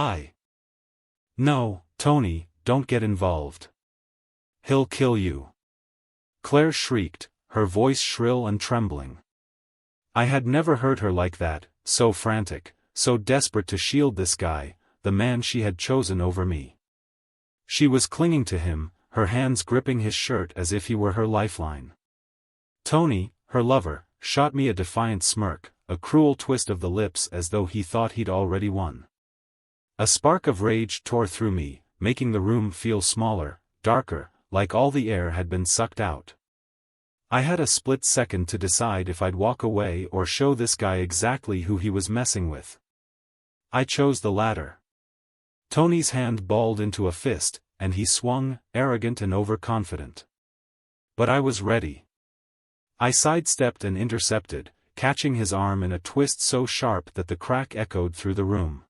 Hi. No, Tony, don't get involved. He'll kill you. Claire shrieked, her voice shrill and trembling. I had never heard her like that, so frantic, so desperate to shield this guy, the man she had chosen over me. She was clinging to him, her hands gripping his shirt as if he were her lifeline. Tony, her lover, shot me a defiant smirk, a cruel twist of the lips as though he thought he'd already won. A spark of rage tore through me, making the room feel smaller, darker, like all the air had been sucked out. I had a split second to decide if I'd walk away or show this guy exactly who he was messing with. I chose the latter. Tony's hand balled into a fist, and he swung, arrogant and overconfident. But I was ready. I sidestepped and intercepted, catching his arm in a twist so sharp that the crack echoed through the room.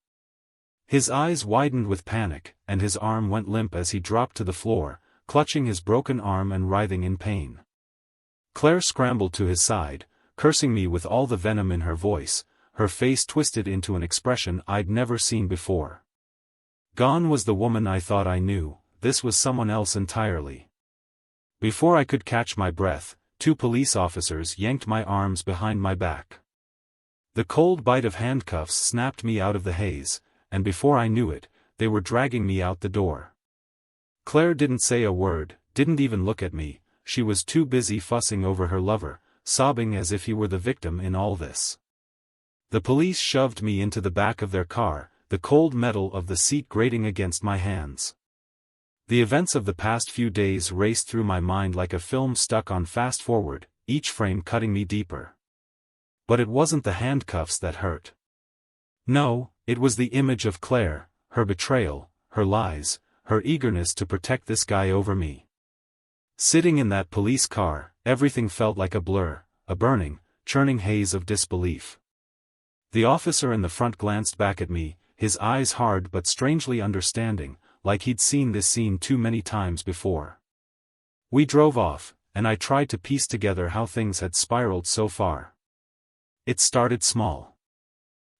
His eyes widened with panic, and his arm went limp as he dropped to the floor, clutching his broken arm and writhing in pain. Claire scrambled to his side, cursing me with all the venom in her voice, her face twisted into an expression I'd never seen before. Gone was the woman I thought I knew, this was someone else entirely. Before I could catch my breath, 2 police officers yanked my arms behind my back. The cold bite of handcuffs snapped me out of the haze, and before I knew it, they were dragging me out the door. Claire didn't say a word, didn't even look at me, she was too busy fussing over her lover, sobbing as if he were the victim in all this. The police shoved me into the back of their car, the cold metal of the seat grating against my hands. The events of the past few days raced through my mind like a film stuck on fast forward, each frame cutting me deeper. But it wasn't the handcuffs that hurt. No, it was the image of Claire, her betrayal, her lies, her eagerness to protect this guy over me. Sitting in that police car, everything felt like a blur, a burning, churning haze of disbelief. The officer in the front glanced back at me, his eyes hard but strangely understanding, like he'd seen this scene too many times before. We drove off, and I tried to piece together how things had spiraled so far. It started small.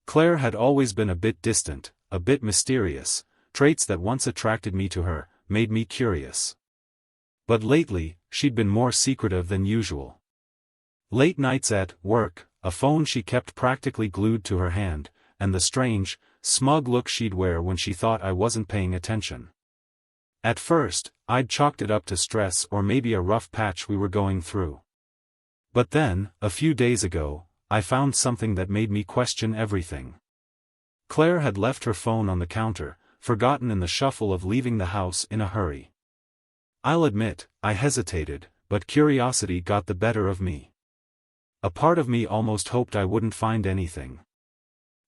Claire had always been a bit distant, a bit mysterious, traits that once attracted me to her, made me curious. But lately, she'd been more secretive than usual. Late nights at work, a phone she kept practically glued to her hand, and the strange, smug look she'd wear when she thought I wasn't paying attention. At first, I'd chalked it up to stress or maybe a rough patch we were going through. But then, a few days ago, I found something that made me question everything. Claire had left her phone on the counter, forgotten in the shuffle of leaving the house in a hurry. I'll admit, I hesitated, but curiosity got the better of me. A part of me almost hoped I wouldn't find anything.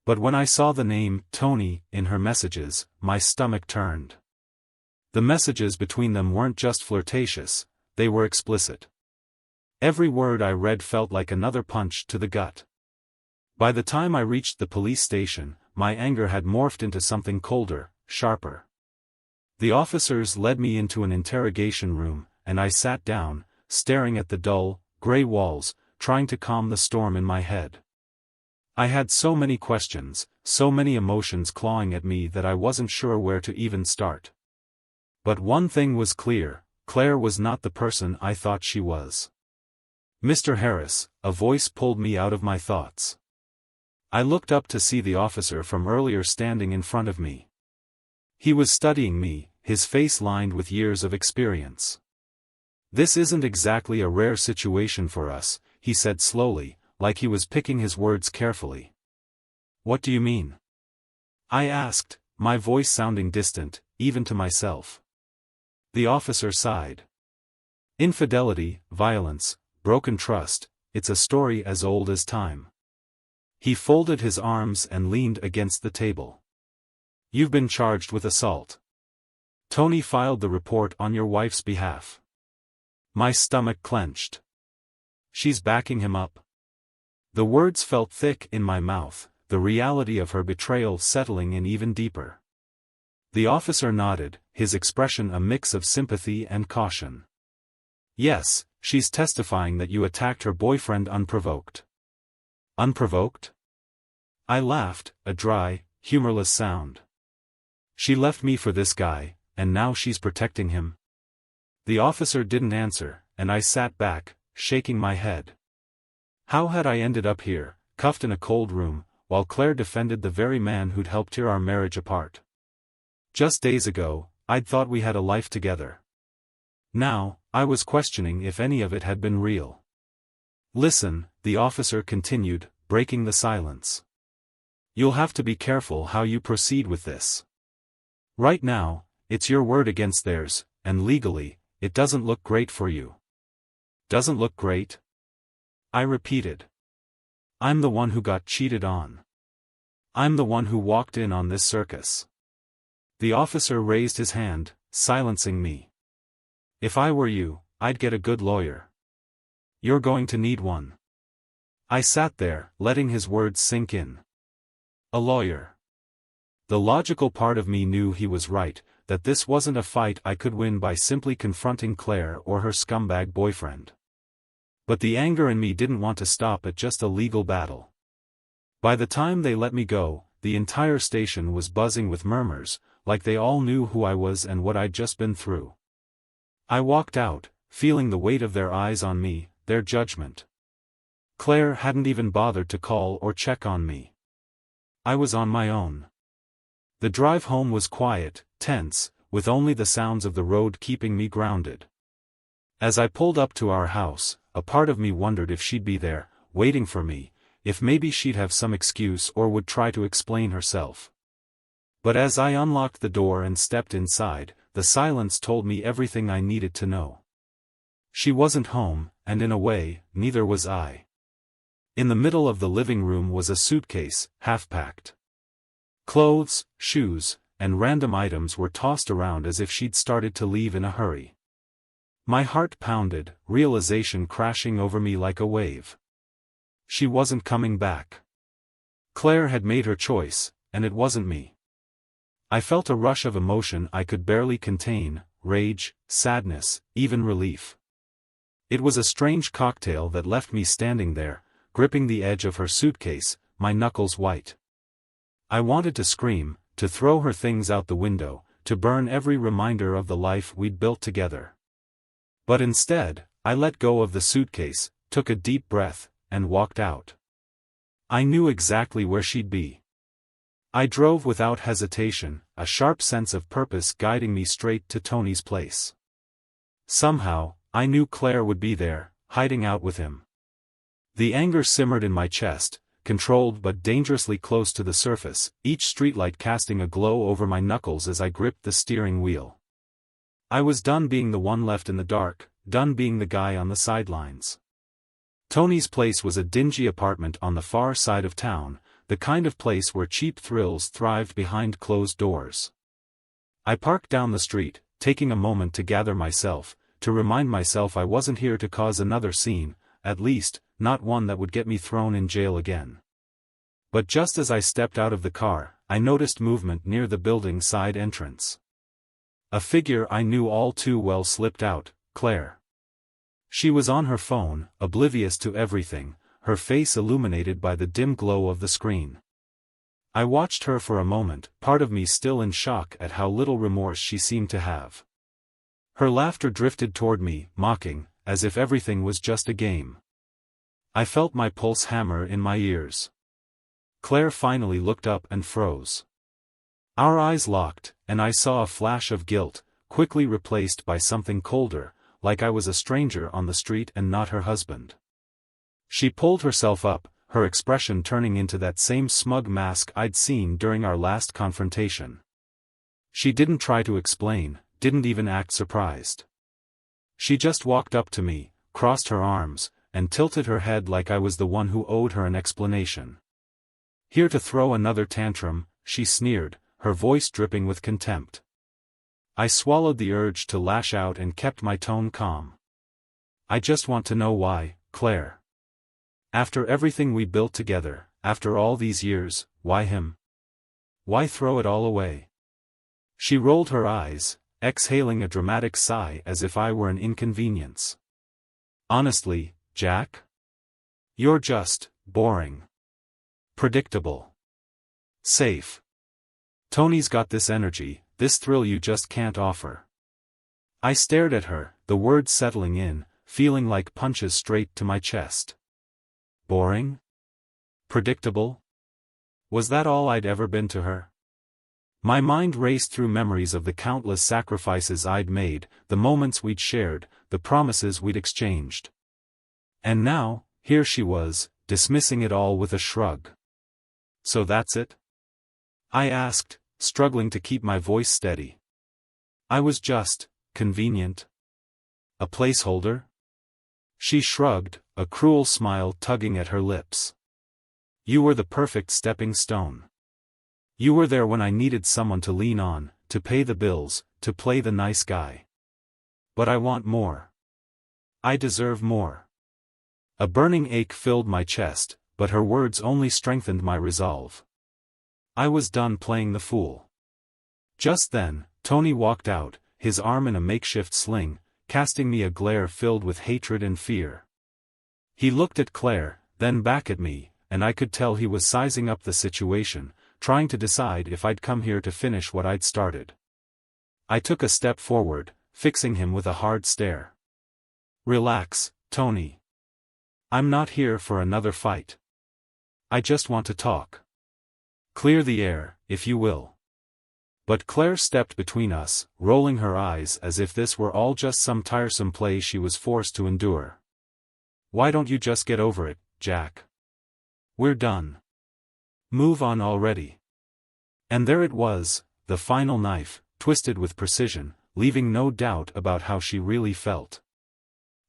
But when I saw the name, Tony, in her messages, my stomach turned. The messages between them weren't just flirtatious, they were explicit. Every word I read felt like another punch to the gut. By the time I reached the police station, my anger had morphed into something colder, sharper. The officers led me into an interrogation room, and I sat down, staring at the dull, gray walls, trying to calm the storm in my head. I had so many questions, so many emotions clawing at me that I wasn't sure where to even start. But one thing was clear, Claire was not the person I thought she was. "Mr. Harris," a voice pulled me out of my thoughts. I looked up to see the officer from earlier standing in front of me. He was studying me, his face lined with years of experience. "This isn't exactly a rare situation for us," he said slowly, like he was picking his words carefully. "What do you mean?" I asked, my voice sounding distant, even to myself. The officer sighed. "Infidelity, violence, broken trust, it's a story as old as time." He folded his arms and leaned against the table. "You've been charged with assault. Tony filed the report on your wife's behalf." My stomach clenched. "She's backing him up." The words felt thick in my mouth, the reality of her betrayal settling in even deeper. The officer nodded, his expression a mix of sympathy and caution. "Yes, she's testifying that you attacked her boyfriend unprovoked." "Unprovoked?" I laughed, a dry, humorless sound. She left me for this guy, and now she's protecting him. The officer didn't answer, and I sat back, shaking my head. How had I ended up here, cuffed in a cold room, while Claire defended the very man who'd helped tear our marriage apart? Just days ago, I'd thought we had a life together. Now, I was questioning if any of it had been real. Listen, the officer continued, breaking the silence. You'll have to be careful how you proceed with this. Right now, it's your word against theirs, and legally, it doesn't look great for you. Doesn't look great? I repeated. I'm the one who got cheated on. I'm the one who walked in on this circus. The officer raised his hand, silencing me. If I were you, I'd get a good lawyer. You're going to need one. I sat there, letting his words sink in. A lawyer. The logical part of me knew he was right, that this wasn't a fight I could win by simply confronting Claire or her scumbag boyfriend. But the anger in me didn't want to stop at just a legal battle. By the time they let me go, the entire station was buzzing with murmurs, like they all knew who I was and what I'd just been through. I walked out, feeling the weight of their eyes on me, their judgment. Claire hadn't even bothered to call or check on me. I was on my own. The drive home was quiet, tense, with only the sounds of the road keeping me grounded. As I pulled up to our house, a part of me wondered if she'd be there, waiting for me, if maybe she'd have some excuse or would try to explain herself. But as I unlocked the door and stepped inside, the silence told me everything I needed to know. She wasn't home, and in a way, neither was I. In the middle of the living room was a suitcase, half-packed. Clothes, shoes, and random items were tossed around as if she'd started to leave in a hurry. My heart pounded, realization crashing over me like a wave. She wasn't coming back. Claire had made her choice, and it wasn't me. I felt a rush of emotion I could barely contain, rage, sadness, even relief. It was a strange cocktail that left me standing there, gripping the edge of her suitcase, my knuckles white. I wanted to scream, to throw her things out the window, to burn every reminder of the life we'd built together. But instead, I let go of the suitcase, took a deep breath, and walked out. I knew exactly where she'd be. I drove without hesitation, a sharp sense of purpose guiding me straight to Tony's place. Somehow, I knew Claire would be there, hiding out with him. The anger simmered in my chest, controlled but dangerously close to the surface, each streetlight casting a glow over my knuckles as I gripped the steering wheel. I was done being the one left in the dark, done being the guy on the sidelines. Tony's place was a dingy apartment on the far side of town, the kind of place where cheap thrills thrived behind closed doors. I parked down the street, taking a moment to gather myself, to remind myself I wasn't here to cause another scene, at least, not one that would get me thrown in jail again. But just as I stepped out of the car, I noticed movement near the building's side entrance. A figure I knew all too well slipped out, Claire. She was on her phone, oblivious to everything, her face illuminated by the dim glow of the screen. I watched her for a moment, part of me still in shock at how little remorse she seemed to have. Her laughter drifted toward me, mocking, as if everything was just a game. I felt my pulse hammer in my ears. Claire finally looked up and froze. Our eyes locked, and I saw a flash of guilt, quickly replaced by something colder, like I was a stranger on the street and not her husband. She pulled herself up, her expression turning into that same smug mask I'd seen during our last confrontation. She didn't try to explain, didn't even act surprised. She just walked up to me, crossed her arms, and tilted her head like I was the one who owed her an explanation. Here to throw another tantrum, she sneered, her voice dripping with contempt. I swallowed the urge to lash out and kept my tone calm. I just want to know why, Claire. After everything we built together, after all these years, why him? Why throw it all away? She rolled her eyes, exhaling a dramatic sigh as if I were an inconvenience. Honestly, Jack? You're just boring. Predictable. Safe. Tony's got this energy, this thrill you just can't offer. I stared at her, the words settling in, feeling like punches straight to my chest. Boring? Predictable? Was that all I'd ever been to her? My mind raced through memories of the countless sacrifices I'd made, the moments we'd shared, the promises we'd exchanged. And now, here she was, dismissing it all with a shrug. So that's it? I asked, struggling to keep my voice steady. I was just, convenient. A placeholder? She shrugged, a cruel smile tugging at her lips. You were the perfect stepping stone. You were there when I needed someone to lean on, to pay the bills, to play the nice guy. But I want more. I deserve more. A burning ache filled my chest, but her words only strengthened my resolve. I was done playing the fool. Just then, Tony walked out, his arm in a makeshift sling, casting me a glare filled with hatred and fear. He looked at Claire, then back at me, and I could tell he was sizing up the situation, trying to decide if I'd come here to finish what I'd started. I took a step forward, fixing him with a hard stare. Relax, Tony. I'm not here for another fight. I just want to talk. Clear the air, if you will. But Claire stepped between us, rolling her eyes as if this were all just some tiresome play she was forced to endure. Why don't you just get over it, Jack? We're done. Move on already. And there it was, the final knife, twisted with precision, leaving no doubt about how she really felt.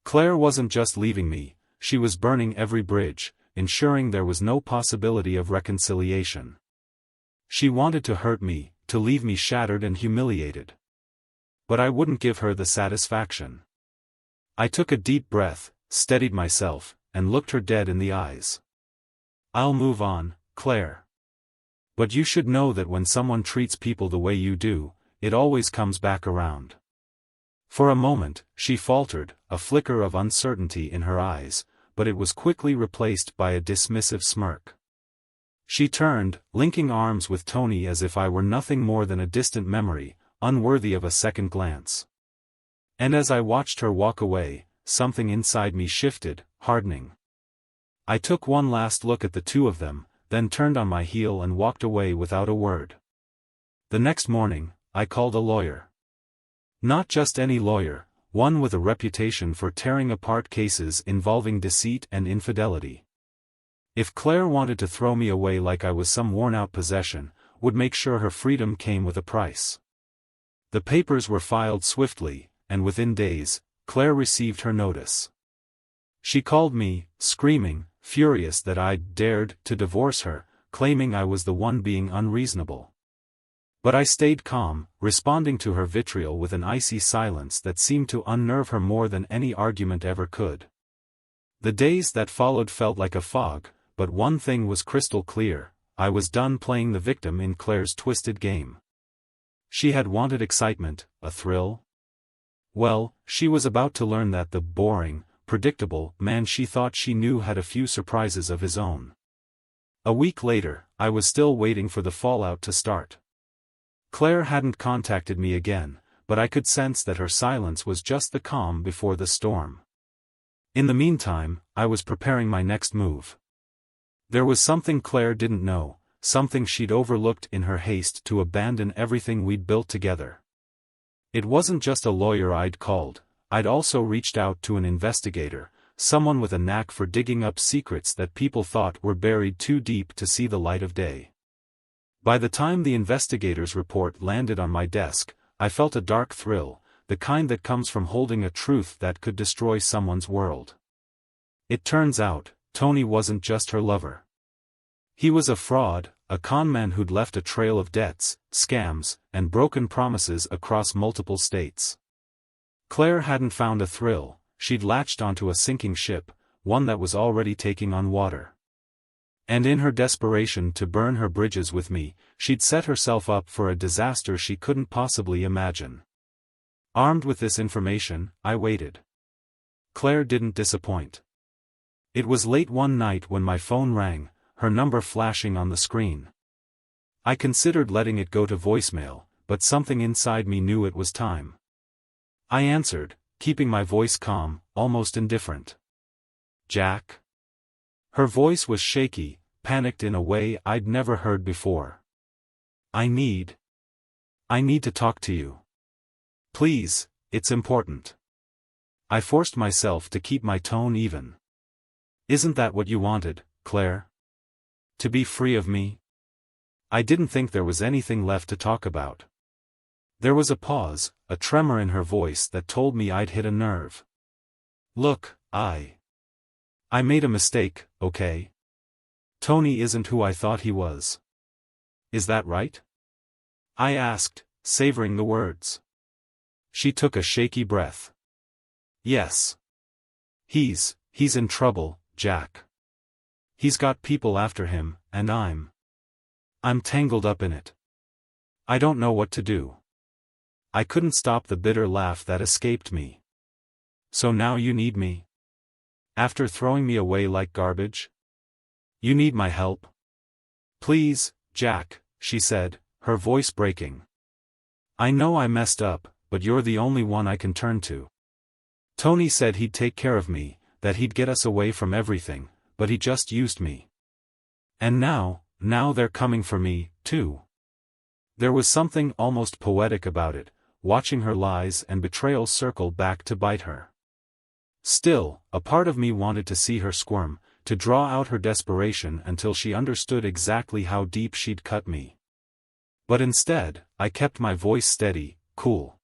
Claire wasn't just leaving me, she was burning every bridge, ensuring there was no possibility of reconciliation. She wanted to hurt me, to leave me shattered and humiliated. But I wouldn't give her the satisfaction. I took a deep breath, steadied myself, and looked her dead in the eyes. I'll move on, Claire. But you should know that when someone treats people the way you do, it always comes back around. For a moment, she faltered, a flicker of uncertainty in her eyes, but it was quickly replaced by a dismissive smirk. She turned, linking arms with Tony as if I were nothing more than a distant memory, unworthy of a second glance. And as I watched her walk away, something inside me shifted, hardening. I took one last look at the two of them, then turned on my heel and walked away without a word. The next morning, I called a lawyer. Not just any lawyer, one with a reputation for tearing apart cases involving deceit and infidelity. If Claire wanted to throw me away like I was some worn-out possession, would make sure her freedom came with a price. The papers were filed swiftly, and within days, Claire received her notice. She called me, screaming, furious that I'd dared to divorce her, claiming I was the one being unreasonable. But I stayed calm, responding to her vitriol with an icy silence that seemed to unnerve her more than any argument ever could. The days that followed felt like a fog, but one thing was crystal clear: I was done playing the victim in Claire's twisted game. She had wanted excitement, a thrill. Well, she was about to learn that the boring, predictable man she thought she knew had a few surprises of his own. A week later, I was still waiting for the fallout to start. Claire hadn't contacted me again, but I could sense that her silence was just the calm before the storm. In the meantime, I was preparing my next move. There was something Claire didn't know, something she'd overlooked in her haste to abandon everything we'd built together. It wasn't just a lawyer I'd called. I'd also reached out to an investigator, someone with a knack for digging up secrets that people thought were buried too deep to see the light of day. By the time the investigator's report landed on my desk, I felt a dark thrill, the kind that comes from holding a truth that could destroy someone's world. It turns out, Tony wasn't just her lover. He was a fraud, a conman who'd left a trail of debts, scams, and broken promises across multiple states. Claire hadn't found a thrill, she'd latched onto a sinking ship, one that was already taking on water. And in her desperation to burn her bridges with me, she'd set herself up for a disaster she couldn't possibly imagine. Armed with this information, I waited. Claire didn't disappoint. It was late one night when my phone rang, her number flashing on the screen. I considered letting it go to voicemail, but something inside me knew it was time. I answered, keeping my voice calm, almost indifferent. "Jack?" Her voice was shaky, panicked in a way I'd never heard before. I need to talk to you. Please, it's important." I forced myself to keep my tone even. "Isn't that what you wanted, Claire? To be free of me?" I didn't think there was anything left to talk about. There was a pause, a tremor in her voice that told me I'd hit a nerve. "Look, I made a mistake, okay? Tony isn't who I thought he was. Is that right?" I asked, savoring the words. She took a shaky breath. "Yes. He's in trouble, Jack. He's got people after him, and I'm tangled up in it. I don't know what to do." I couldn't stop the bitter laugh that escaped me. "So now you need me? After throwing me away like garbage? You need my help?" "Please, Jack," she said, her voice breaking. "I know I messed up, but you're the only one I can turn to. Tony said he'd take care of me, that he'd get us away from everything, but he just used me. And now they're coming for me, too." There was something almost poetic about it, watching her lies and betrayal circle back to bite her. Still, a part of me wanted to see her squirm, to draw out her desperation until she understood exactly how deep she'd cut me. But instead, I kept my voice steady, cool.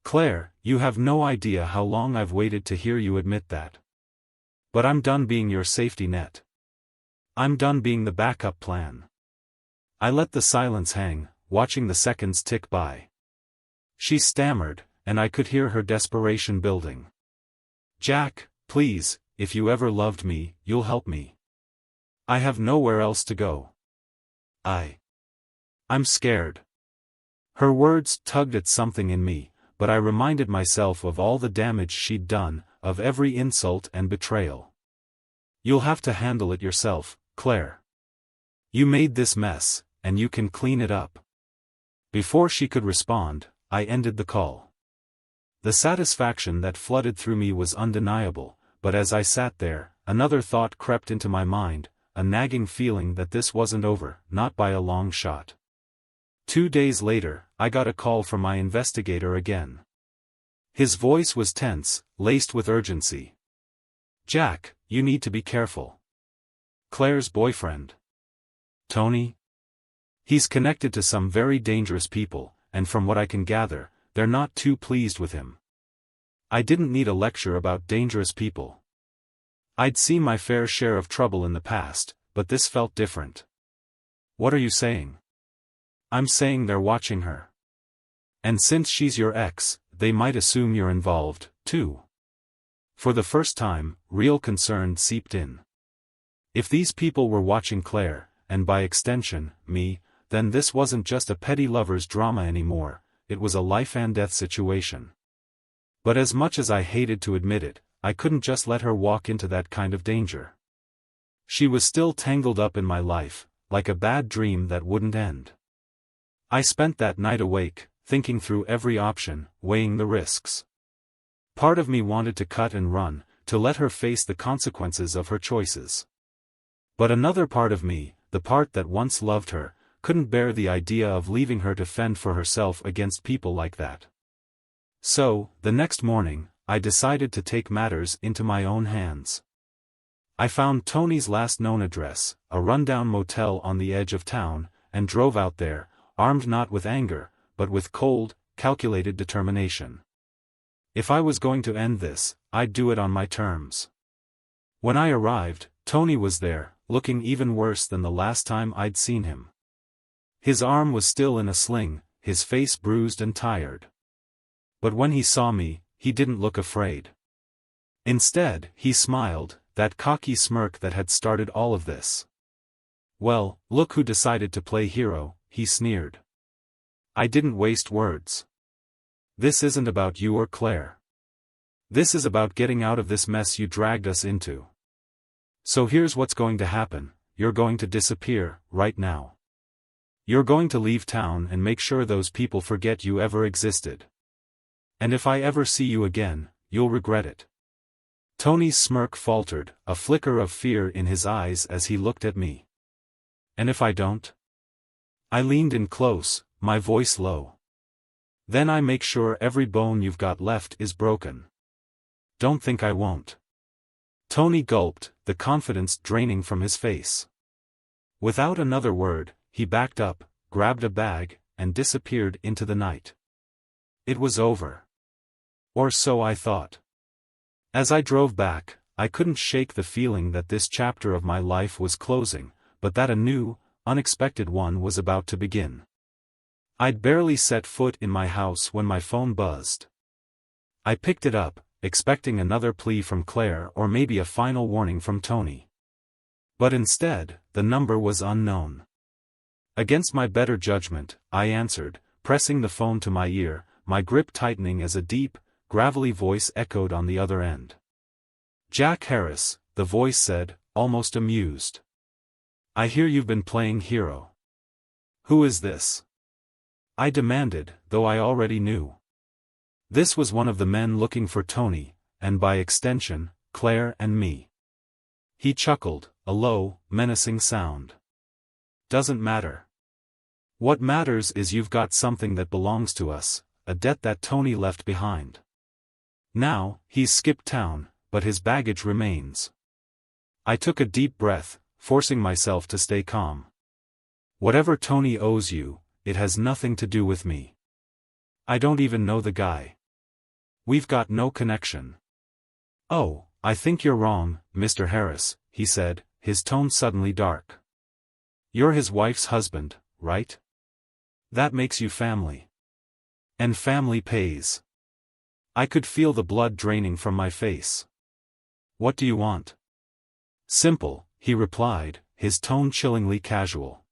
"Claire, you have no idea how long I've waited to hear you admit that. But I'm done being your safety net. I'm done being the backup plan." I let the silence hang, watching the seconds tick by. She stammered, and I could hear her desperation building. "Jack, please, if you ever loved me, you'll help me. I have nowhere else to go. I'm scared." Her words tugged at something in me, but I reminded myself of all the damage she'd done, of every insult and betrayal. "You'll have to handle it yourself, Claire. You made this mess, and you can clean it up." Before she could respond, I ended the call. The satisfaction that flooded through me was undeniable, but as I sat there, another thought crept into my mind, a nagging feeling that this wasn't over, not by a long shot. 2 days later, I got a call from my investigator again. His voice was tense, laced with urgency. "Jack, you need to be careful. Claire's boyfriend, Tony? He's connected to some very dangerous people, and from what I can gather, they're not too pleased with him." I didn't need a lecture about dangerous people. I'd seen my fair share of trouble in the past, but this felt different. "What are you saying?" "I'm saying they're watching her. And since she's your ex, they might assume you're involved, too." For the first time, real concern seeped in. If these people were watching Claire, and by extension, me, then this wasn't just a petty lover's drama anymore, it was a life-and-death situation. But as much as I hated to admit it, I couldn't just let her walk into that kind of danger. She was still tangled up in my life, like a bad dream that wouldn't end. I spent that night awake, thinking through every option, weighing the risks. Part of me wanted to cut and run, to let her face the consequences of her choices. But another part of me, the part that once loved her, couldn't bear the idea of leaving her to fend for herself against people like that. So, the next morning, I decided to take matters into my own hands. I found Tony's last known address, a rundown motel on the edge of town, and drove out there, armed not with anger, but with cold, calculated determination. If I was going to end this, I'd do it on my terms. When I arrived, Tony was there, looking even worse than the last time I'd seen him. His arm was still in a sling, his face bruised and tired. But when he saw me, he didn't look afraid. Instead, he smiled, that cocky smirk that had started all of this. "Well, look who decided to play hero," he sneered. I didn't waste words. "This isn't about you or Claire. This is about getting out of this mess you dragged us into. So here's what's going to happen, you're going to disappear, right now. You're going to leave town and make sure those people forget you ever existed. And if I ever see you again, you'll regret it. Tony's smirk faltered, a flicker of fear in his eyes as he looked at me. And if I don't? I leaned in close, my voice low. Then I make sure every bone you've got left is broken. Don't think I won't. Tony gulped, the confidence draining from his face. Without another word, he backed up, grabbed a bag, and disappeared into the night. It was over. Or so I thought. As I drove back, I couldn't shake the feeling that this chapter of my life was closing, but that a new, unexpected one was about to begin. I'd barely set foot in my house when my phone buzzed. I picked it up, expecting another plea from Claire or maybe a final warning from Tony. But instead, the number was unknown. Against my better judgment, I answered, pressing the phone to my ear, my grip tightening as a deep, gravelly voice echoed on the other end. "Jack Harris," the voice said, almost amused. "I hear you've been playing hero." "Who is this?" I demanded, though I already knew. This was one of the men looking for Tony, and by extension, Claire and me. He chuckled, a low, menacing sound. "Doesn't matter. What matters is you've got something that belongs to us, a debt that Tony left behind. Now, he's skipped town, but his baggage remains." I took a deep breath, forcing myself to stay calm. "Whatever Tony owes you, it has nothing to do with me. I don't even know the guy. We've got no connection." "Oh, I think you're wrong, Mr. Harris," he said, his tone suddenly dark. "You're his wife's husband, right? That makes you family. And family pays." I could feel the blood draining from my face. "What do you want?" "Simple," he replied, his tone chillingly casual.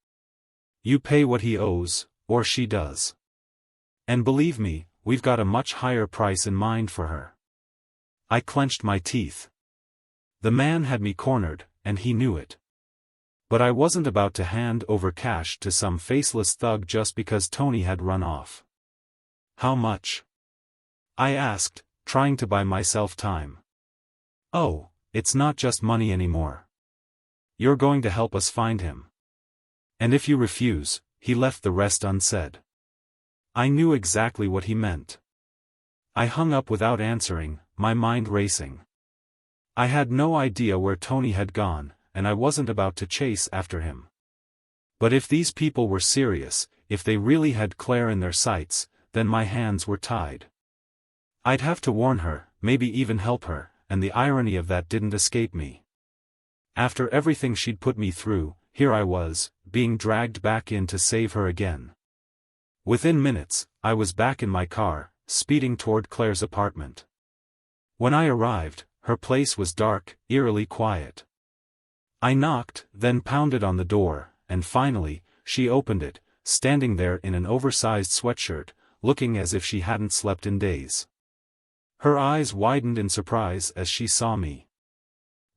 "You pay what he owes, or she does. And believe me, we've got a much higher price in mind for her." I clenched my teeth. The man had me cornered, and he knew it. But I wasn't about to hand over cash to some faceless thug just because Tony had run off. "How much?" I asked, trying to buy myself time. "Oh, it's not just money anymore. You're going to help us find him. And if you refuse," he left the rest unsaid. I knew exactly what he meant. I hung up without answering, my mind racing. I had no idea where Tony had gone, and I wasn't about to chase after him. But if these people were serious, if they really had Claire in their sights, then my hands were tied. I'd have to warn her, maybe even help her, and the irony of that didn't escape me. After everything she'd put me through, here I was, being dragged back in to save her again. Within minutes, I was back in my car, speeding toward Claire's apartment. When I arrived, her place was dark, eerily quiet. I knocked, then pounded on the door, and finally, she opened it, standing there in an oversized sweatshirt, looking as if she hadn't slept in days. Her eyes widened in surprise as she saw me.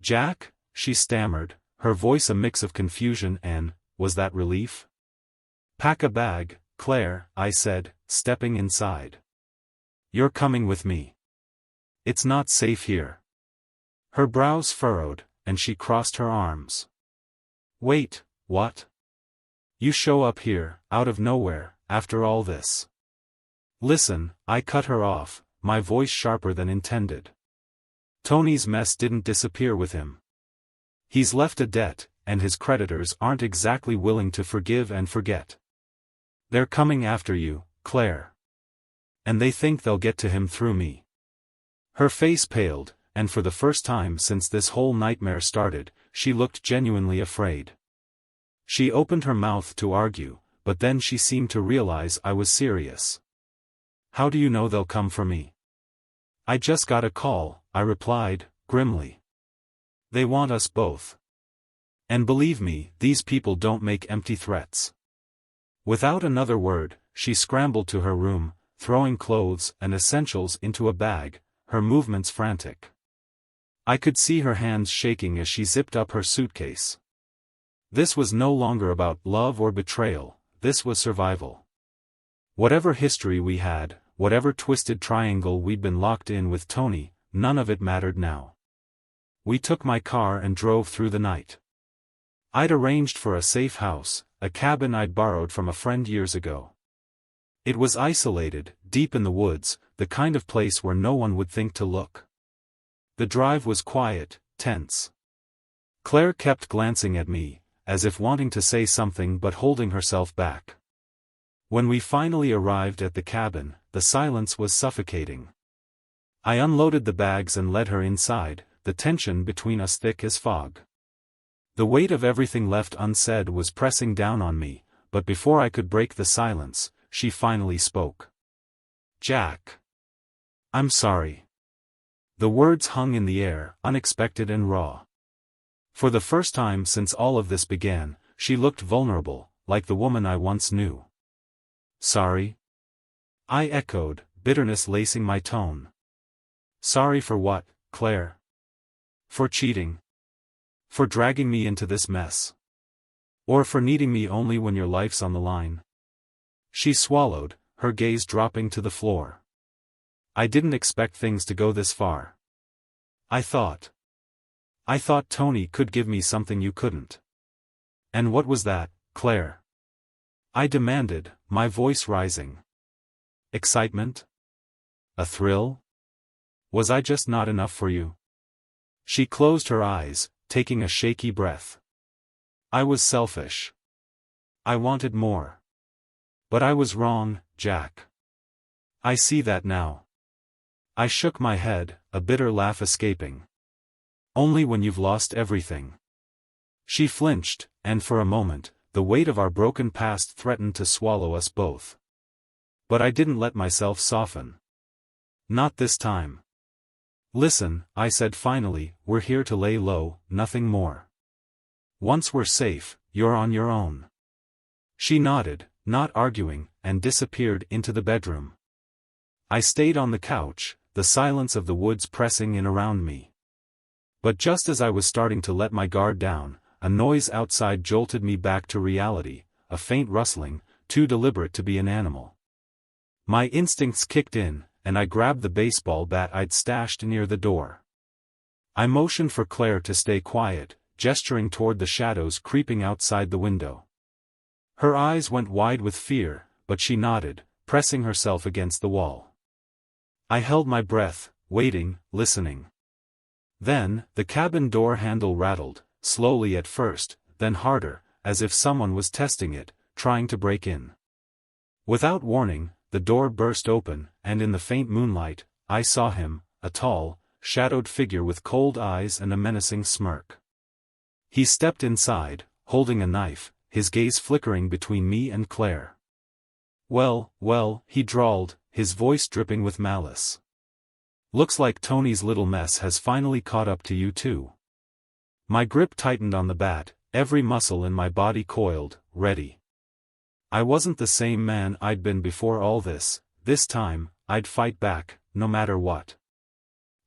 "Jack?" she stammered, her voice a mix of confusion and, was that relief? "Pack a bag, Claire," I said, stepping inside. "You're coming with me. It's not safe here." Her brows furrowed, and she crossed her arms. "Wait, what? You show up here, out of nowhere, after all this?" "Listen," I cut her off, my voice sharper than intended. "Tony's mess didn't disappear with him. He's left a debt, and his creditors aren't exactly willing to forgive and forget. They're coming after you, Claire. And they think they'll get to him through me." Her face paled, and for the first time since this whole nightmare started, she looked genuinely afraid. She opened her mouth to argue, but then she seemed to realize I was serious. "How do you know they'll come for me?" "I just got a call," I replied, grimly. "They want us both. And believe me, these people don't make empty threats." Without another word, she scrambled to her room, throwing clothes and essentials into a bag, her movements frantic. I could see her hands shaking as she zipped up her suitcase. This was no longer about love or betrayal, this was survival. Whatever history we had, whatever twisted triangle we'd been locked in with Tony, none of it mattered now. We took my car and drove through the night. I'd arranged for a safe house, a cabin I'd borrowed from a friend years ago. It was isolated, deep in the woods, the kind of place where no one would think to look. The drive was quiet, tense. Claire kept glancing at me, as if wanting to say something but holding herself back. When we finally arrived at the cabin, the silence was suffocating. I unloaded the bags and led her inside, the tension between us thick as fog. The weight of everything left unsaid was pressing down on me, but before I could break the silence, she finally spoke. "Jack. I'm sorry." The words hung in the air, unexpected and raw. For the first time since all of this began, she looked vulnerable, like the woman I once knew. "Sorry?" I echoed, bitterness lacing my tone. "Sorry for what, Claire? For cheating? For dragging me into this mess? Or for needing me only when your life's on the line?" She swallowed, her gaze dropping to the floor. "I didn't expect things to go this far. I thought Tony could give me something you couldn't." "And what was that, Claire?" I demanded, my voice rising. "Excitement? A thrill? Was I just not enough for you?" She closed her eyes, taking a shaky breath. "I was selfish. I wanted more. But I was wrong, Jack. I see that now." I shook my head, a bitter laugh escaping. "Only when you've lost everything." She flinched, and for a moment, the weight of our broken past threatened to swallow us both. But I didn't let myself soften. Not this time. "Listen," I said finally, "we're here to lay low, nothing more. Once we're safe, you're on your own." She nodded, not arguing, and disappeared into the bedroom. I stayed on the couch, the silence of the woods pressing in around me. But just as I was starting to let my guard down, a noise outside jolted me back to reality, a faint rustling, too deliberate to be an animal. My instincts kicked in, and I grabbed the baseball bat I'd stashed near the door. I motioned for Claire to stay quiet, gesturing toward the shadows creeping outside the window. Her eyes went wide with fear, but she nodded, pressing herself against the wall. I held my breath, waiting, listening. Then, the cabin door handle rattled, slowly at first, then harder, as if someone was testing it, trying to break in. Without warning, the door burst open, and in the faint moonlight, I saw him, a tall, shadowed figure with cold eyes and a menacing smirk. He stepped inside, holding a knife, his gaze flickering between me and Claire. Well, he drawled, his voice dripping with malice. "Looks like Tony's little mess has finally caught up to you too." My grip tightened on the bat, every muscle in my body coiled, ready. I wasn't the same man I'd been before all this time, I'd fight back, no matter what.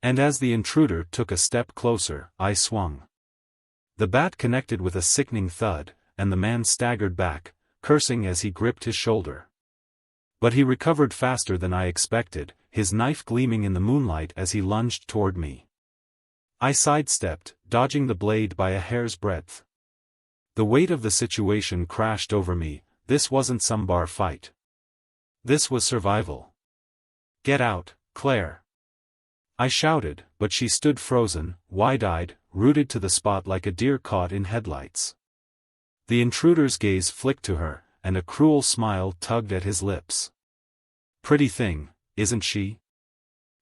And as the intruder took a step closer, I swung. The bat connected with a sickening thud, and the man staggered back, cursing as he gripped his shoulder. But he recovered faster than I expected, his knife gleaming in the moonlight as he lunged toward me. I sidestepped, dodging the blade by a hair's breadth. The weight of the situation crashed over me. This wasn't some bar fight. This was survival. "Get out, Claire!" I shouted, but she stood frozen, wide-eyed, rooted to the spot like a deer caught in headlights. The intruder's gaze flicked to her, and a cruel smile tugged at his lips. "Pretty thing, isn't she?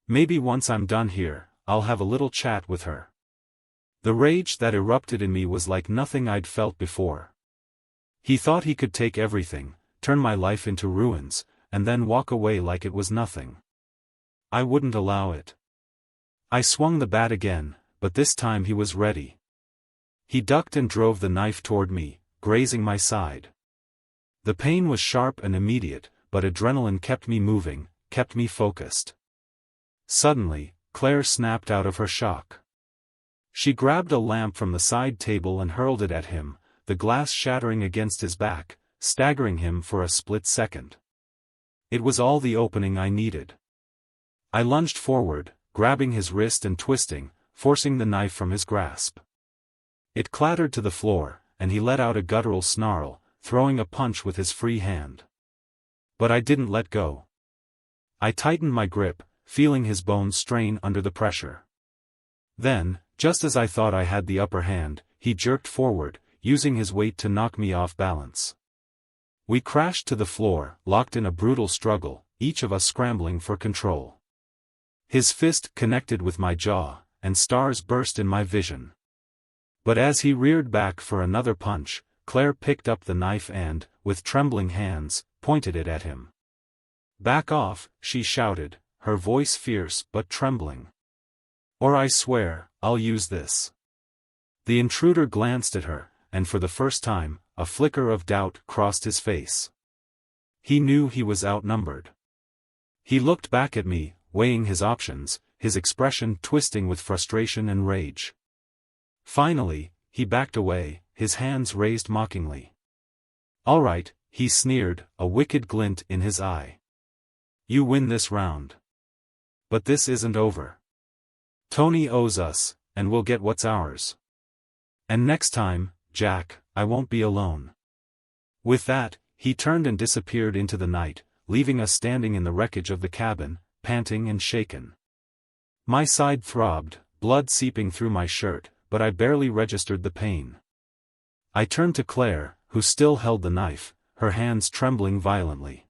Maybe once I'm done here, I'll have a little chat with her." The rage that erupted in me was like nothing I'd felt before. He thought he could take everything, turn my life into ruins, and then walk away like it was nothing. I wouldn't allow it. I swung the bat again, but this time he was ready. He ducked and drove the knife toward me, grazing my side. The pain was sharp and immediate, but adrenaline kept me moving, kept me focused. Suddenly, Claire snapped out of her shock. She grabbed a lamp from the side table and hurled it at him, the glass shattering against his back, staggering him for a split second. It was all the opening I needed. I lunged forward, grabbing his wrist and twisting, forcing the knife from his grasp. It clattered to the floor, and he let out a guttural snarl, throwing a punch with his free hand. But I didn't let go. I tightened my grip, feeling his bones strain under the pressure. Then, just as I thought I had the upper hand, he jerked forward, using his weight to knock me off balance. We crashed to the floor, locked in a brutal struggle, each of us scrambling for control. His fist connected with my jaw, and stars burst in my vision. But as he reared back for another punch, Claire picked up the knife and, with trembling hands, pointed it at him. "Back off," she shouted, her voice fierce but trembling. "Or I swear, I'll use this." The intruder glanced at her, and for the first time, a flicker of doubt crossed his face. He knew he was outnumbered. He looked back at me, weighing his options, his expression twisting with frustration and rage. Finally, he backed away, his hands raised mockingly. "All right," he sneered, a wicked glint in his eye. "You win this round. But this isn't over. Tony owes us, and we'll get what's ours. And next time, Jack, I won't be alone." With that, he turned and disappeared into the night, leaving us standing in the wreckage of the cabin, panting and shaken. My side throbbed, blood seeping through my shirt, but I barely registered the pain. I turned to Claire, who still held the knife, her hands trembling violently.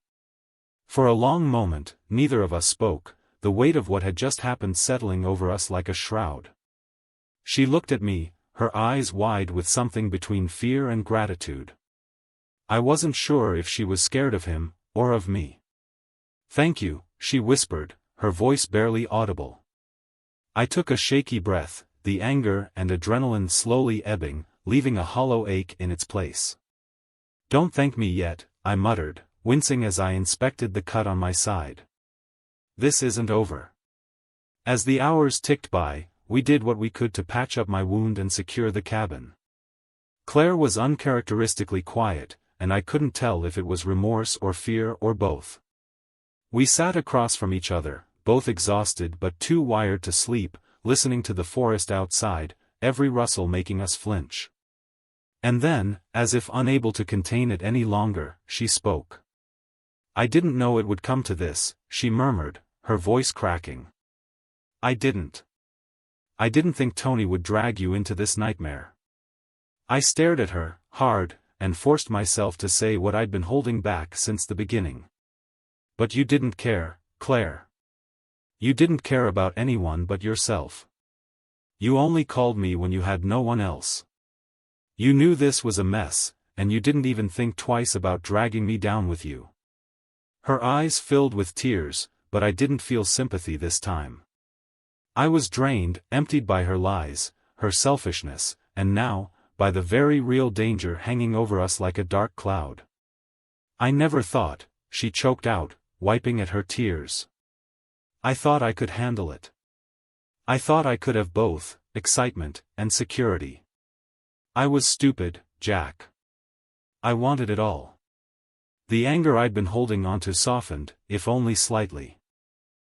For a long moment, neither of us spoke, the weight of what had just happened settling over us like a shroud. She looked at me, her eyes wide with something between fear and gratitude. I wasn't sure if she was scared of him, or of me. "Thank you," she whispered, her voice barely audible. I took a shaky breath, the anger and adrenaline slowly ebbing, leaving a hollow ache in its place. "Don't thank me yet," I muttered, wincing as I inspected the cut on my side. "This isn't over." As the hours ticked by, we did what we could to patch up my wound and secure the cabin. Claire was uncharacteristically quiet, and I couldn't tell if it was remorse or fear or both. We sat across from each other, both exhausted but too wired to sleep, listening to the forest outside, every rustle making us flinch. And then, as if unable to contain it any longer, she spoke. "I didn't know it would come to this," she murmured, her voice cracking. I didn't think Tony would drag you into this nightmare." I stared at her, hard, and forced myself to say what I'd been holding back since the beginning. "But you didn't care, Claire. You didn't care about anyone but yourself. You only called me when you had no one else. You knew this was a mess, and you didn't even think twice about dragging me down with you." Her eyes filled with tears, but I didn't feel sympathy this time. I was drained, emptied by her lies, her selfishness, and now, by the very real danger hanging over us like a dark cloud. "I never thought," she choked out, wiping at her tears. "I thought I could handle it. I thought I could have both, excitement, and security. I was stupid, Jack. I wanted it all." The anger I'd been holding onto softened, if only slightly.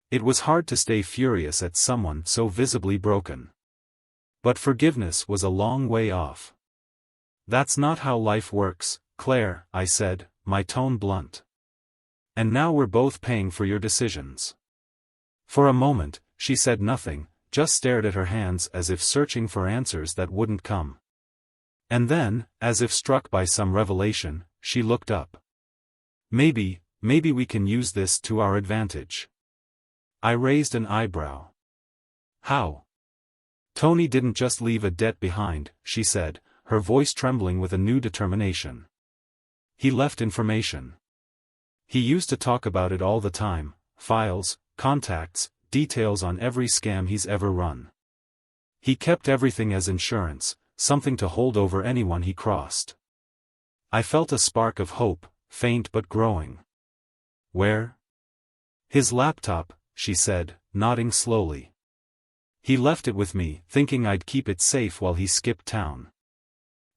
It was hard to stay furious at someone so visibly broken. But forgiveness was a long way off. "That's not how life works, Claire," I said, my tone blunt. "And now we're both paying for your decisions." For a moment, she said nothing, just stared at her hands as if searching for answers that wouldn't come. And then, as if struck by some revelation, she looked up. Maybe we can use this to our advantage." I raised an eyebrow. "How?" "Tony didn't just leave a debt behind," she said, her voice trembling with a new determination. "He left information. He used to talk about it all the time, files, contacts, details on every scam he's ever run. He kept everything as insurance, something to hold over anyone he crossed." I felt a spark of hope, faint but growing. "Where?" "His laptop," she said, nodding slowly. "He left it with me, thinking I'd keep it safe while he skipped town.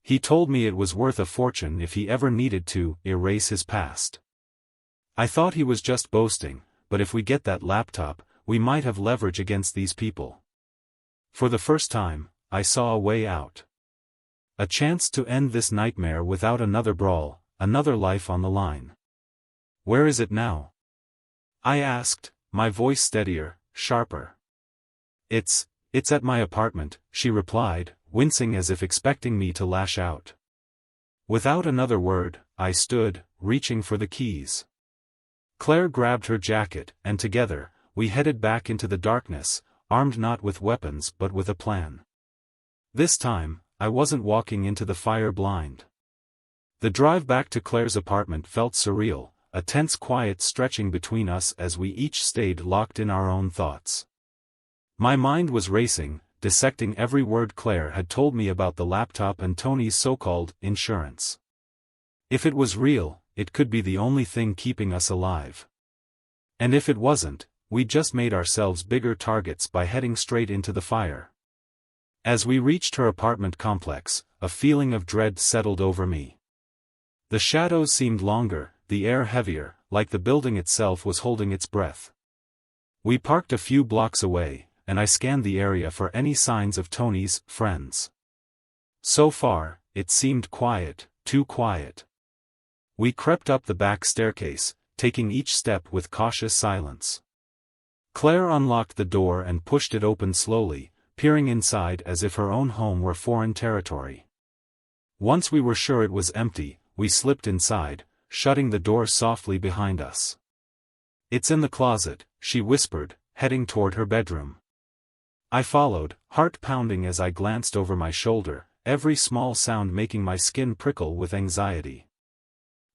He told me it was worth a fortune if he ever needed to erase his past. I thought he was just boasting, but if we get that laptop, we might have leverage against these people. For the first time, I saw a way out. A chance to end this nightmare without another brawl, another life on the line. Where is it now? I asked, my voice steadier, sharper. It's at my apartment, she replied, wincing as if expecting me to lash out. Without another word, I stood, reaching for the keys. Claire grabbed her jacket, and together, we headed back into the darkness, armed not with weapons but with a plan. This time, I wasn't walking into the fire blind. The drive back to Claire's apartment felt surreal, a tense quiet stretching between us as we each stayed locked in our own thoughts. My mind was racing, dissecting every word Claire had told me about the laptop and Tony's so-called insurance. If it was real, it could be the only thing keeping us alive. And if it wasn't, we just made ourselves bigger targets by heading straight into the fire. As we reached her apartment complex, a feeling of dread settled over me. The shadows seemed longer, the air heavier, like the building itself was holding its breath. We parked a few blocks away, and I scanned the area for any signs of Tony's friends. So far, it seemed quiet, too quiet. We crept up the back staircase, taking each step with cautious silence. Claire unlocked the door and pushed it open slowly, peering inside as if her own home were foreign territory. Once we were sure it was empty, we slipped inside, shutting the door softly behind us. "It's in the closet," she whispered, heading toward her bedroom. I followed, heart pounding as I glanced over my shoulder, every small sound making my skin prickle with anxiety.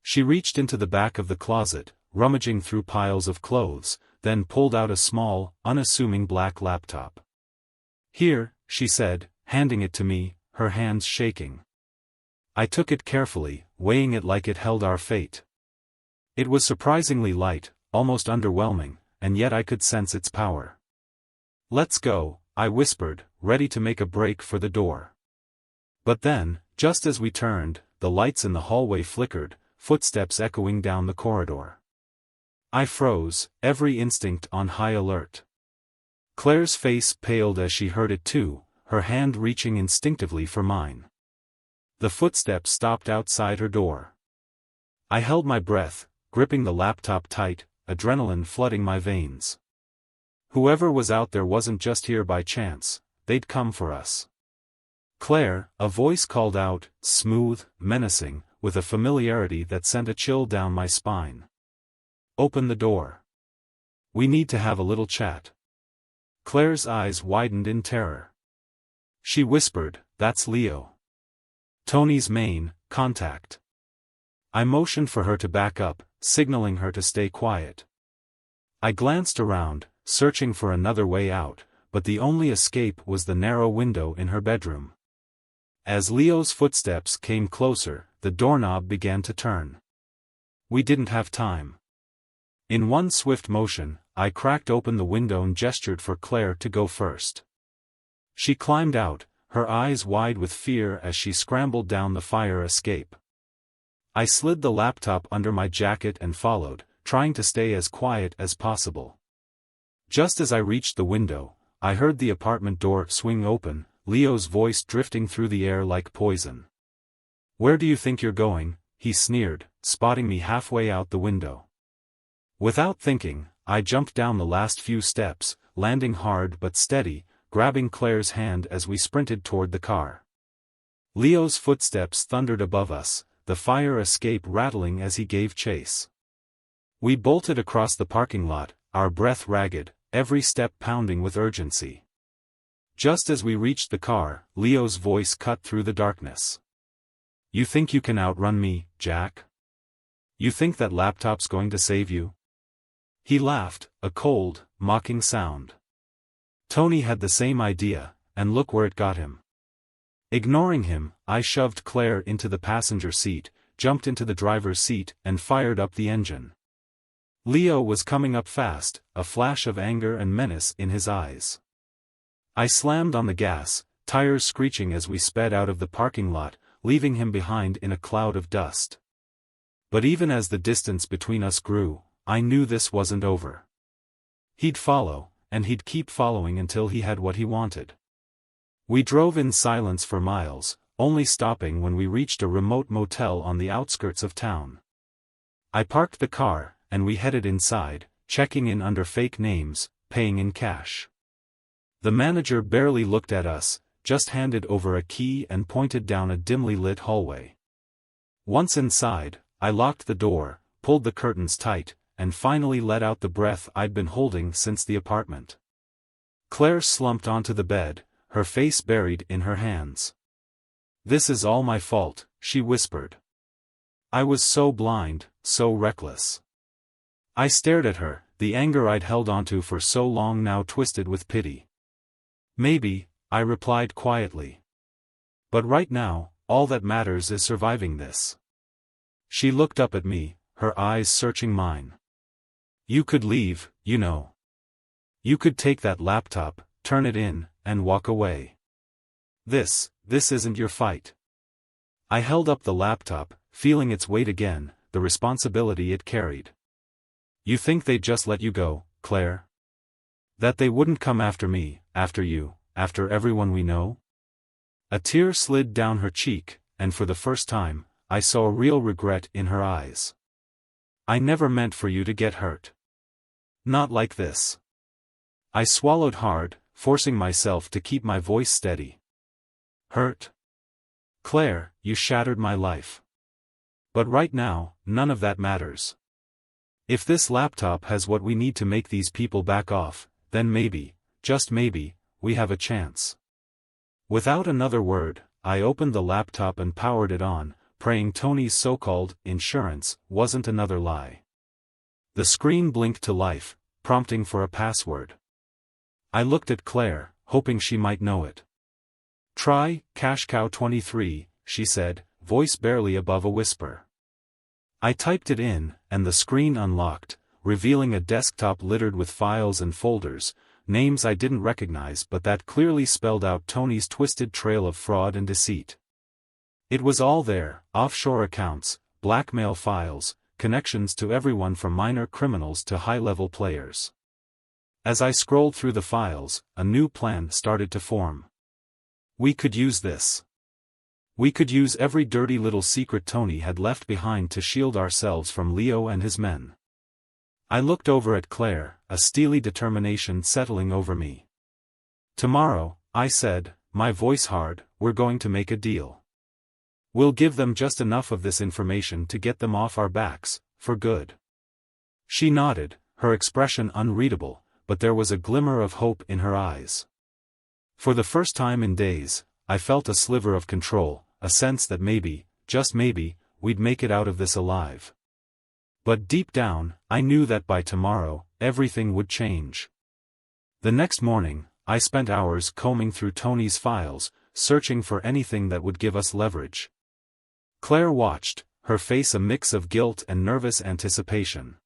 She reached into the back of the closet, rummaging through piles of clothes, then pulled out a small, unassuming black laptop. "Here," she said, handing it to me, her hands shaking. I took it carefully, weighing it like it held our fate. It was surprisingly light, almost underwhelming, and yet I could sense its power. "Let's go," I whispered, ready to make a break for the door. But then, just as we turned, the lights in the hallway flickered, footsteps echoing down the corridor. I froze, every instinct on high alert. Claire's face paled as she heard it too, her hand reaching instinctively for mine. The footsteps stopped outside her door. I held my breath, gripping the laptop tight, adrenaline flooding my veins. Whoever was out there wasn't just here by chance, they'd come for us. "Claire," a voice called out, smooth, menacing, with a familiarity that sent a chill down my spine. "Open the door. We need to have a little chat." Claire's eyes widened in terror. She whispered, "That's Leo. Tony's main contact." I motioned for her to back up, signaling her to stay quiet. I glanced around, searching for another way out, but the only escape was the narrow window in her bedroom. As Leo's footsteps came closer, the doorknob began to turn. We didn't have time. In one swift motion, I cracked open the window and gestured for Claire to go first. She climbed out, her eyes wide with fear as she scrambled down the fire escape. I slid the laptop under my jacket and followed, trying to stay as quiet as possible. Just as I reached the window, I heard the apartment door swing open, Leo's voice drifting through the air like poison. "Where do you think you're going?" he sneered, spotting me halfway out the window. Without thinking, I jumped down the last few steps, landing hard but steady, grabbing Claire's hand as we sprinted toward the car. Leo's footsteps thundered above us, the fire escape rattling as he gave chase. We bolted across the parking lot, our breath ragged, every step pounding with urgency. Just as we reached the car, Leo's voice cut through the darkness. "You think you can outrun me, Jack? You think that laptop's going to save you?" He laughed, a cold, mocking sound. Tony had the same idea, and look where it got him. Ignoring him, I shoved Claire into the passenger seat, jumped into the driver's seat, and fired up the engine. Leo was coming up fast, a flash of anger and menace in his eyes. I slammed on the gas, tires screeching as we sped out of the parking lot, leaving him behind in a cloud of dust. But even as the distance between us grew, I knew this wasn't over. He'd follow, and he'd keep following until he had what he wanted. We drove in silence for miles, only stopping when we reached a remote motel on the outskirts of town. I parked the car, and we headed inside, checking in under fake names, paying in cash. The manager barely looked at us, just handed over a key and pointed down a dimly lit hallway. Once inside, I locked the door, pulled the curtains tight, and finally let out the breath I'd been holding since the apartment. Claire slumped onto the bed, her face buried in her hands. "This is all my fault," she whispered. "I was so blind, so reckless." I stared at her, the anger I'd held onto for so long now twisted with pity. "Maybe," I replied quietly. "But right now, all that matters is surviving this." She looked up at me, her eyes searching mine. "You could leave, you know. You could take that laptop, turn it in, and walk away. This isn't your fight." I held up the laptop, feeling its weight again, the responsibility it carried. "You think they'd just let you go, Claire? That they wouldn't come after me, after you, after everyone we know?" A tear slid down her cheek, and for the first time, I saw real regret in her eyes. "I never meant for you to get hurt. Not like this." I swallowed hard, forcing myself to keep my voice steady. "Hurt? Claire, you shattered my life. But right now, none of that matters. If this laptop has what we need to make these people back off, then maybe, just maybe, we have a chance." Without another word, I opened the laptop and powered it on, praying Tony's so-called insurance wasn't another lie. The screen blinked to life, prompting for a password. I looked at Claire, hoping she might know it. "Try CashCow23, she said, voice barely above a whisper. I typed it in, and the screen unlocked, revealing a desktop littered with files and folders, names I didn't recognize but that clearly spelled out Tony's twisted trail of fraud and deceit. It was all there: offshore accounts, blackmail files, connections to everyone from minor criminals to high-level players. As I scrolled through the files, a new plan started to form. We could use this. We could use every dirty little secret Tony had left behind to shield ourselves from Leo and his men. I looked over at Claire, a steely determination settling over me. "Tomorrow," I said, my voice hard, "we're going to make a deal. We'll give them just enough of this information to get them off our backs, for good." She nodded, her expression unreadable, but there was a glimmer of hope in her eyes. For the first time in days, I felt a sliver of control, a sense that maybe, just maybe, we'd make it out of this alive. But deep down, I knew that by tomorrow, everything would change. The next morning, I spent hours combing through Tony's files, searching for anything that would give us leverage. Claire watched, her face a mix of guilt and nervous anticipation.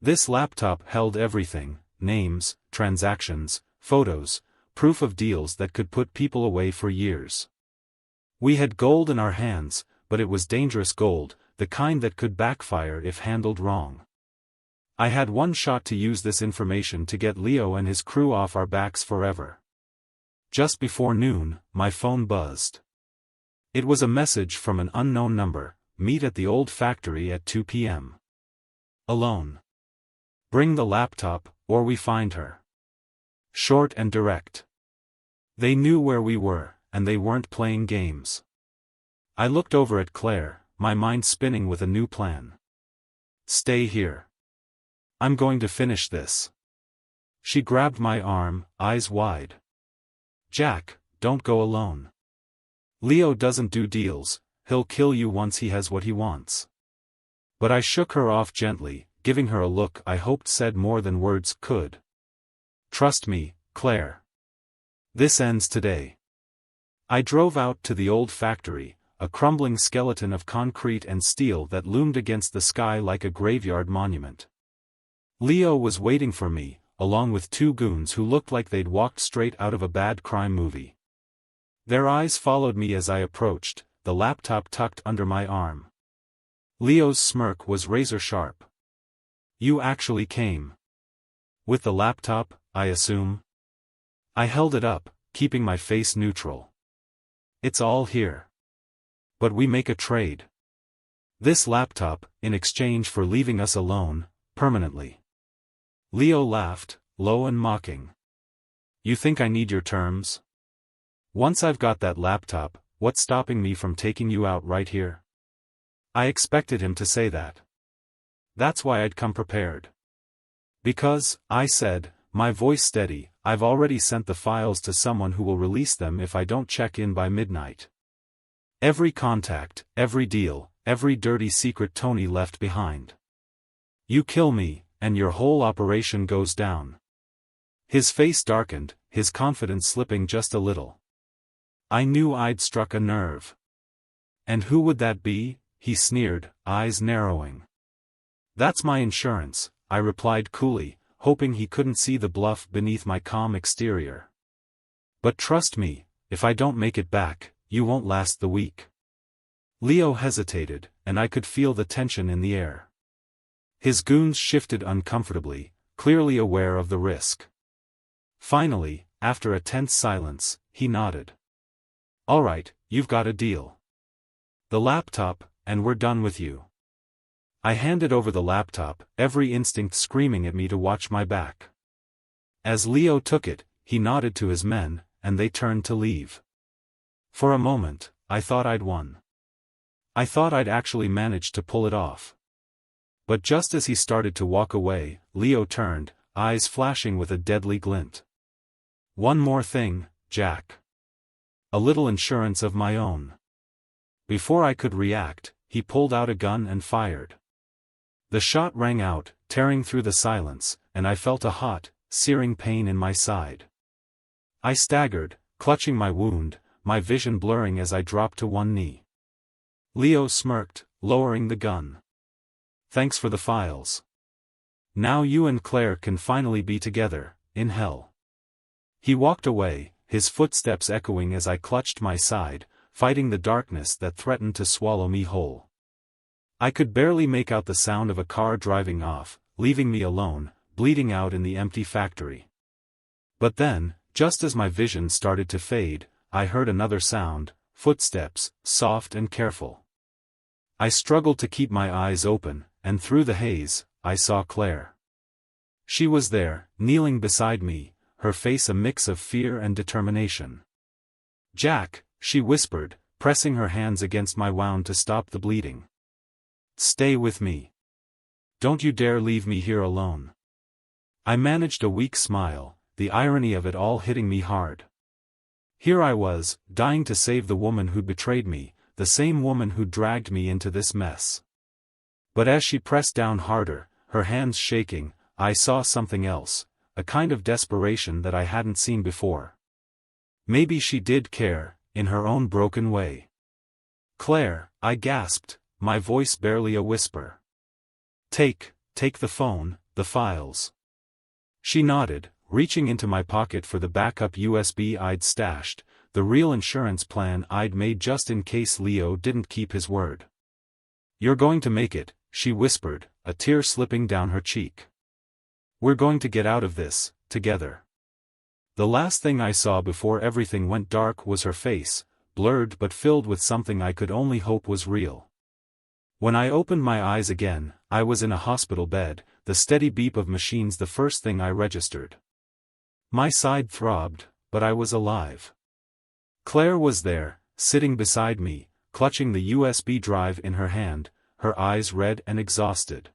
This laptop held everything: names, transactions, photos, proof of deals that could put people away for years. We had gold in our hands, but it was dangerous gold, the kind that could backfire if handled wrong. I had one shot to use this information to get Leo and his crew off our backs forever. Just before noon, my phone buzzed. It was a message from an unknown number: "Meet at the old factory at 2 p.m. Alone. Bring the laptop, or we find her." Short and direct. They knew where we were, and they weren't playing games. I looked over at Claire, my mind spinning with a new plan. "Stay here. I'm going to finish this." She grabbed my arm, eyes wide. "Jack, don't go alone. Leo doesn't do deals, he'll kill you once he has what he wants." But I shook her off gently, giving her a look I hoped said more than words could. "Trust me, Claire. This ends today." I drove out to the old factory, a crumbling skeleton of concrete and steel that loomed against the sky like a graveyard monument. Leo was waiting for me, along with two goons who looked like they'd walked straight out of a bad crime movie. Their eyes followed me as I approached, the laptop tucked under my arm. Leo's smirk was razor-sharp. "You actually came. With the laptop, I assume?" I held it up, keeping my face neutral. "It's all here. But we make a trade. This laptop, in exchange for leaving us alone, permanently." Leo laughed, low and mocking. "You think I need your terms? Once I've got that laptop, what's stopping me from taking you out right here?" I expected him to say that. That's why I'd come prepared. "Because," I said, my voice steady, "I've already sent the files to someone who will release them if I don't check in by midnight. Every contact, every deal, every dirty secret Tony left behind. You kill me, and your whole operation goes down." His face darkened, his confidence slipping just a little. I knew I'd struck a nerve. "And who would that be?" he sneered, eyes narrowing. "That's my insurance," I replied coolly, hoping he couldn't see the bluff beneath my calm exterior. "But trust me, if I don't make it back, you won't last the week." Leo hesitated, and I could feel the tension in the air. His goons shifted uncomfortably, clearly aware of the risk. Finally, after a tense silence, he nodded. "All right, you've got a deal. The laptop, and we're done with you." I handed over the laptop, every instinct screaming at me to watch my back. As Leo took it, he nodded to his men, and they turned to leave. For a moment, I thought I'd won. I thought I'd actually managed to pull it off. But just as he started to walk away, Leo turned, eyes flashing with a deadly glint. "One more thing, Jack. A little insurance of my own." Before I could react, he pulled out a gun and fired. The shot rang out, tearing through the silence, and I felt a hot, searing pain in my side. I staggered, clutching my wound, my vision blurring as I dropped to one knee. Leo smirked, lowering the gun. "Thanks for the files. Now you and Claire can finally be together, in hell." He walked away, his footsteps echoing as I clutched my side, fighting the darkness that threatened to swallow me whole. I could barely make out the sound of a car driving off, leaving me alone, bleeding out in the empty factory. But then, just as my vision started to fade, I heard another sound, footsteps, soft and careful. I struggled to keep my eyes open, and through the haze, I saw Claire. She was there, kneeling beside me, her face a mix of fear and determination. "Jack," she whispered, pressing her hands against my wound to stop the bleeding. "Stay with me. Don't you dare leave me here alone." I managed a weak smile, the irony of it all hitting me hard. Here I was, dying to save the woman who'd betrayed me, the same woman who'd dragged me into this mess. But as she pressed down harder, her hands shaking, I saw something else, a kind of desperation that I hadn't seen before. Maybe she did care, in her own broken way. "Claire," I gasped, my voice barely a whisper. Take the phone, the files." She nodded, reaching into my pocket for the backup USB I'd stashed, the real insurance plan I'd made just in case Leo didn't keep his word. "You're going to make it," she whispered, a tear slipping down her cheek. "We're going to get out of this, together." The last thing I saw before everything went dark was her face, blurred but filled with something I could only hope was real. When I opened my eyes again, I was in a hospital bed, the steady beep of machines the first thing I registered. My side throbbed, but I was alive. Claire was there, sitting beside me, clutching the USB drive in her hand, her eyes red and exhausted.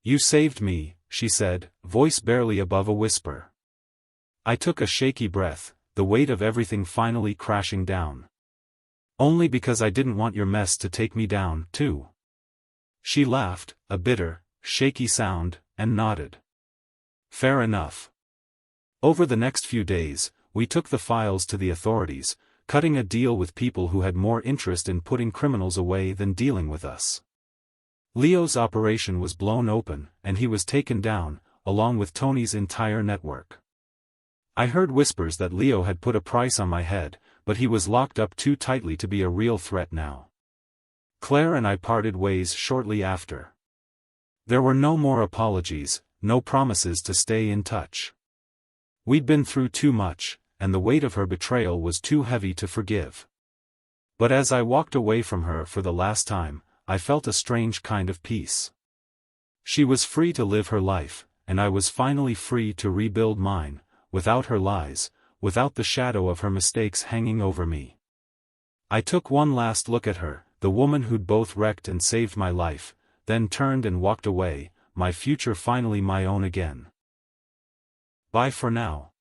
"You saved me," she said, voice barely above a whisper. I took a shaky breath, the weight of everything finally crashing down. "Only because I didn't want your mess to take me down, too." She laughed, a bitter, shaky sound, and nodded. "Fair enough." Over the next few days, we took the files to the authorities, cutting a deal with people who had more interest in putting criminals away than dealing with us. Leo's operation was blown open, and he was taken down, along with Tony's entire network. I heard whispers that Leo had put a price on my head, but he was locked up too tightly to be a real threat now. Claire and I parted ways shortly after. There were no more apologies, no promises to stay in touch. We'd been through too much, and the weight of her betrayal was too heavy to forgive. But as I walked away from her for the last time, I felt a strange kind of peace. She was free to live her life, and I was finally free to rebuild mine, without her lies, without the shadow of her mistakes hanging over me. I took one last look at her, the woman who'd both wrecked and saved my life, then turned and walked away, my future finally my own again. Bye for now.